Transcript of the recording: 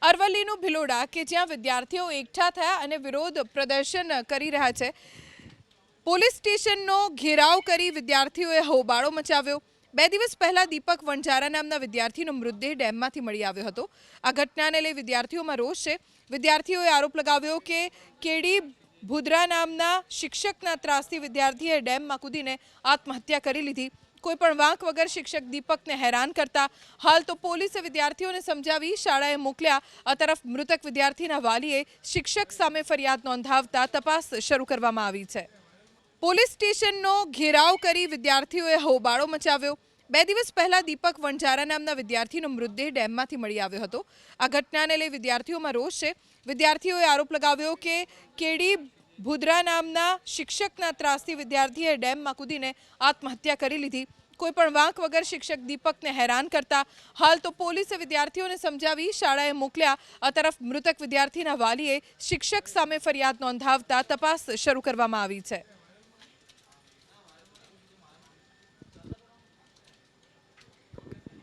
અરવલ્લીનું ભિલોડા કે જ્યાં વિદ્યાર્થીઓ એકઠા થયા અને વિરોધ પ્રદર્શન કરી રહ્યા છે। પોલીસ સ્ટેશનનો ઘેરાવ કરી વિદ્યાર્થીઓએ હોબાળો મચાવ્યો। 2 દિવસ પહેલા દીપક વણજારા નામના વિદ્યાર્થીનો મૃતદેહ ડેમમાંથી મળી આવ્યો હતો। આ ઘટનાને લઈ વિદ્યાર્થીઓમાં રોષ છે। વિદ્યાર્થીઓએ આરોપ લગાવ્યો કે કેડી ભુદ્રા નામના શિક્ષકના ત્રાસથી વિદ્યાર્થીએ ડેમમાં કૂદીને આત્મહત્યા કરી લીધી। કોઈપણ વાંક વગર શિક્ષક દીપકને હેરાન કરતા હાલ તો પોલીસે વિદ્યાર્થીઓને સમજાવી શાળાએ મોકલ્યા। આ તરફ મૃતક વિદ્યાર્થીના વાલીએ શિક્ષક સામે ફરિયાદ નોંધાવતા તપાસ શરૂ કરવામાં આવી છે। પોલીસ સ્ટેશનનો ઘેરાવ કરી વિદ્યાર્થીઓએ હોબાળો મચાવ્યો। 2 દિવસ પહેલા દીપક વણજારા નામના વિદ્યાર્થીનો મૃતદેહ ડેમમાંથી મળી આવ્યો હતો। આ ઘટનાને લઈ વિદ્યાર્થીઓમાં રોષ છે। વિદ્યાર્થીઓએ આરોપ લગાવ્યો કે કેડી ભુદ્રા નામના શિક્ષકના ત્રાસથી વિદ્યાર્થીએ ડેમમાં કૂદીને આત્મહત્યા કરી લીધી। કોઈપણ વાંક વગર શિક્ષક દીપકને હેરાન કરતા હાલ તો પોલીસે વિદ્યાર્થીઓને સમજાવી શાળાએ મોકલ્યા। આ તરફ મૃતક વિદ્યાર્થીના વાલીએ શિક્ષક સામે ફરિયાદ નોંધાવતા તપાસ શરૂ કરવામાં આવી છે।